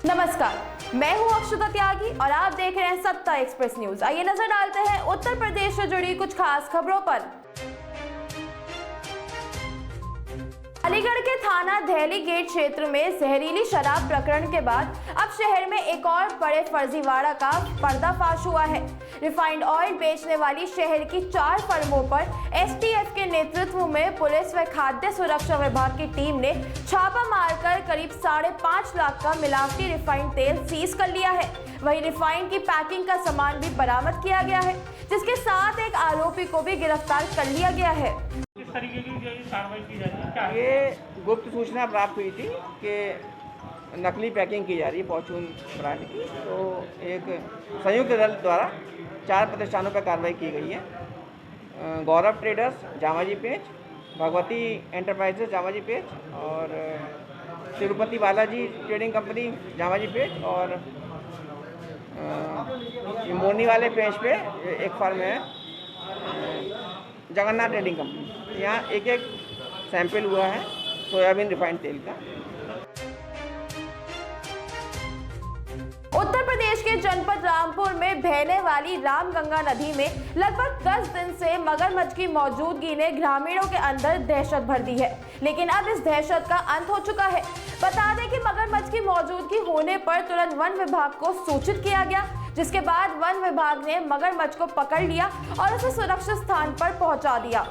नमस्कार, मैं हूं अक्षता त्यागी और आप देख रहे हैं सत्ता एक्सप्रेस न्यूज। आइए नजर डालते हैं उत्तर प्रदेश से जुड़ी कुछ खास खबरों पर। अलीगढ़ के थाना दहली गेट क्षेत्र में जहरीली शराब प्रकरण के बाद अब शहर में एक और बड़े फर्जीवाड़ा का पर्दाफाश हुआ है। रिफाइंड ऑयल बेचने वाली शहर की 4 फर्मों पर एसटीएफ के नेतृत्व में पुलिस व खाद्य सुरक्षा विभाग की टीम ने छापा मारकर करीब 5.5 लाख का मिलावटी रिफाइंड तेल सीज कर लिया है। वहीं रिफाइंड की पैकिंग का सामान भी बरामद किया गया है, जिसके साथ एक आरोपी को भी गिरफ्तार कर लिया गया है। किस तरीके की कार्रवाई की जा रही है? क्या ये गुप्त सूचना प्राप्त हुई थी कि नकली पैकिंग की जा रही है फॉर्चून ब्रांड की। तो एक संयुक्त दल द्वारा 4 प्रतिष्ठानों पर कार्रवाई की गई है। गौरव ट्रेडर्स जामाजी पेंच, भगवती एंटरप्राइजेस जामाजी पेंच और तिरुपति बालाजी ट्रेडिंग कंपनी जामाजी पेंच और मोरनी वाले पेंच पे एक फर्म है जगन्नाथ ट्रेडिंग कंपनी। यहाँ एक सैंपल हुआ है सोयाबीन रिफाइंड तेल का। उत्तर प्रदेश के जनपद रामपुर में बहने वाली रामगंगा नदी में लगभग 10 दिन से मगरमच्छ की मौजूदगी ने ग्रामीणों के अंदर दहशत भर दी है, लेकिन अब इस दहशत का अंत हो चुका है। बता दें कि मगरमच्छ की मौजूदगी होने पर तुरंत वन विभाग को सूचित किया गया, जिसके बाद वन विभाग ने मगरमच्छ को पकड़ लिया और उसे सुरक्षित स्थान पर पहुंचा दिया।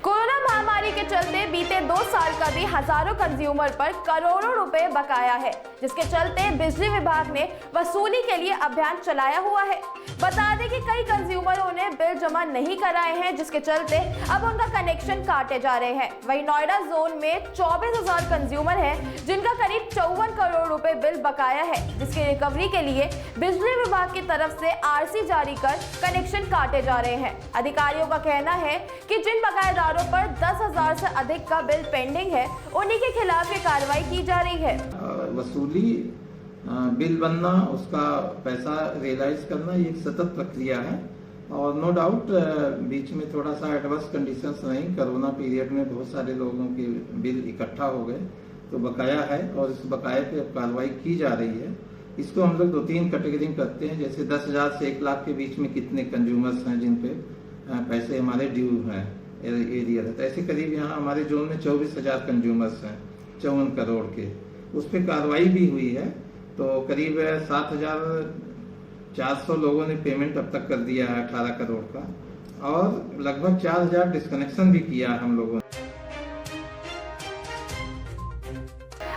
कोरोना महामारी के चलते बीते 2 साल का भी हजारों कंज्यूमर पर करोड़ों रुपए बकाया है, जिसके चलते बिजली विभाग ने वसूली के लिए अभियान चलाया हुआ है। बता दें कि कई कंज्यूमरों ने बिल जमा नहीं कराए हैं, जिसके चलते अब उनका कनेक्शन काटे जा रहे हैं। वहीं नोएडा जोन में 24,000 कंज्यूमर हैं, जिनका करीब 54 करोड़ रुपए बिल बकाया है, जिसकी रिकवरी के लिए बिजली विभाग की तरफ से आरसी जारी कर कनेक्शन काटे जा रहे हैं। अधिकारियों का कहना है कि जिन बकायेदारों पर 10,000 से अधिक का बिल पेंडिंग है, उन्हीं के खिलाफ ये कार्रवाई की जा रही है। वसूली, बिल बनना, उसका पैसा रियलाइज करना, ये एक सतत प्रक्रिया है। और नो डाउट बीच में थोड़ा सा एडवर्स कंडीशंस रही, कोरोना पीरियड में बहुत सारे लोगों के बिल इकट्ठा हो गए, तो बकाया है और इस बकाये पे अब कार्रवाई की जा रही है। इसको हम लोग 2-3 कैटेगरी करते हैं, जैसे 10,000 से 1 लाख के बीच में कितने कंज्यूमर्स हैं जिन पे पैसे हमारे ड्यू हैं एरिया है। तो ऐसे करीब यहाँ हमारे जोन में 24,000 कंज्यूमर्स हैं 54 करोड़ के। उस पर कार्रवाई भी हुई है, तो करीब 7,400 लोगों ने पेमेंट अब तक कर दिया है 18 करोड़ का, और लगभग 4,000 डिस्कनेक्शन भी किया हम लोगों ने।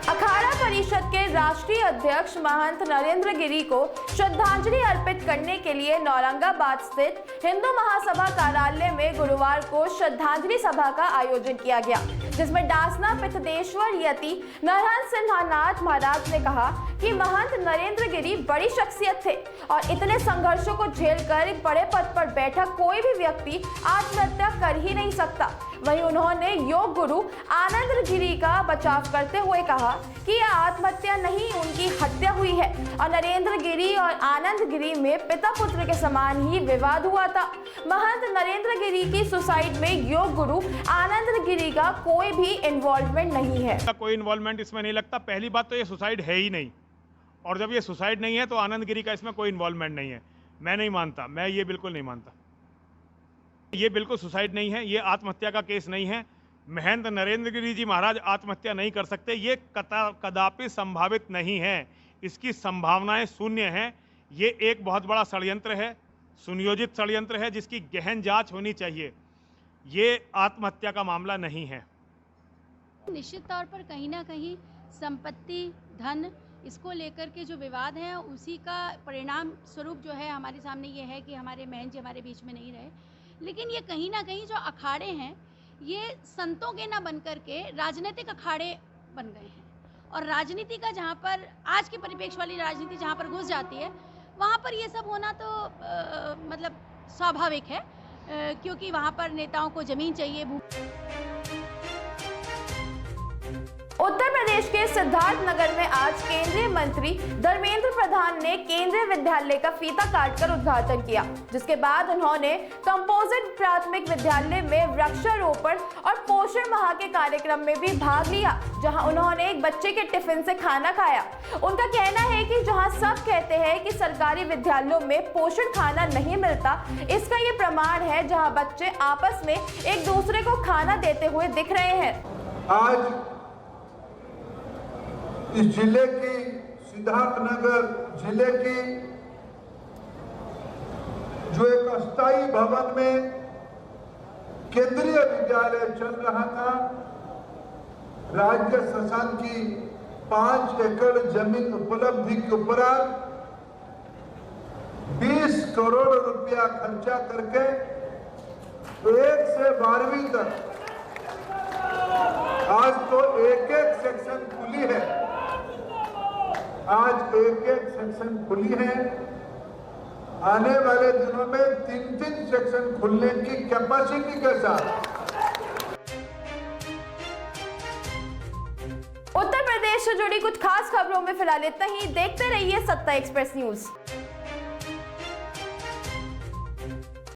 अखाड़ा परिषद के राष्ट्रीय अध्यक्ष महंत नरेंद्र गिरी को श्रद्धांजलि अर्पित करने के लिए औरंगाबाद स्थित हिंदू महासभा कार्यालय में गुरुवार को श्रद्धांजलि सभा का आयोजन किया गया, जिसमें डासना पिथदेश्वर यति नरहंस सिंहनाथ महाराज ने कहा कि महंत नरेंद्र गिरी बड़ी शख्सियत थे और इतने संघर्षों को झेलकर एक बड़े पद पर बैठा कोई भी व्यक्ति आत्महत्या कर ही नहीं सकता। वहीं उन्होंने योग गुरु आनंद गिरी का बचाव करते हुए कहा कि यह आत्महत्या नहीं, उनकी हत्या हुई है और नरेंद्र गिरी और आनंद गिरी में पिता पुत्र के समान ही विवाद हुआ था। महंत नरेंद्र गिरी की सुसाइड में योग गुरु आनंद गिरी का कोई भी इन्वॉल्वमेंट नहीं है। कोई इन्वॉल्वमेंट इसमें नहीं लगता। पहली बात तो ये सुसाइड है ही नहीं, और जब ये सुसाइड नहीं है तो आनंद गिरी का इसमें कोई इन्वॉल्वमेंट नहीं है। मैं नहीं मानता, मैं ये बिल्कुल नहीं मानता। ये बिल्कुल सुसाइड नहीं है, ये आत्महत्या का केस नहीं है। महंत नरेंद्र गिरी जी महाराज आत्महत्या नहीं कर सकते, ये कदापि संभावित नहीं है। इसकी संभावनाएं शून्य हैं। ये एक बहुत बड़ा षड्यंत्र है, सुनियोजित षड्यंत्र है, जिसकी गहन जांच होनी चाहिए। ये आत्महत्या का मामला नहीं है। निश्चित तौर पर कहीं ना कहीं संपत्ति, धन, इसको लेकर के जो विवाद है, उसी का परिणाम स्वरूप जो है हमारे सामने ये है कि हमारे महंत जी हमारे बीच में नहीं रहे। लेकिन ये कहीं ना कहीं जो अखाड़े हैं, ये संतों के ना बन करके राजनीतिक अखाड़े बन गए हैं। और राजनीति का जहाँ पर आज के परिप्रेक्ष्य वाली राजनीति जहाँ पर घुस जाती है, वहाँ पर ये सब होना तो मतलब स्वाभाविक है, क्योंकि वहाँ पर नेताओं को जमीन चाहिए। उत्तर प्रदेश के सिद्धार्थ नगर में आज केंद्रीय मंत्री धर्मेंद्र प्रधान ने केंद्रीय विद्यालय का फीता काटकर उद्घाटन किया, जिसके बाद उन्होंने कंपोजिट प्राथमिक विद्यालय में वृक्षारोपण और पोषण पोषण माह के कार्यक्रम में भी भाग लिया, जहां उन्होंने एक बच्चे के टिफिन से खाना खाया। उनका कहना है कि जहां सब कहते हैं कि सरकारी विद्यालयों में पोषण खाना नहीं मिलता, इसका ये प्रमाण है जहां बच्चे आपस में एक दूसरे को खाना देते हुए दिख रहे हैं। आज इस जिले की, सिद्धार्थनगर जिले की जो एक अस्थायी भवन में केंद्रीय विद्यालय चल रहा था, राज्य शासन की 5 एकड़ जमीन उपलब्धि के उपरांत 20 करोड़ रुपया खर्चा करके 1 से 12वीं तक आज तो एक सेक्शन खुली है, आज एक सेक्शन खुली है। आने वाले दिनों में 3 सेक्शन खुलने की कैपेसिटी के साथ। उत्तर प्रदेश से जुड़ी कुछ खास खबरों में फिलहाल इतना ही। देखते रहिए सत्ता एक्सप्रेस न्यूज।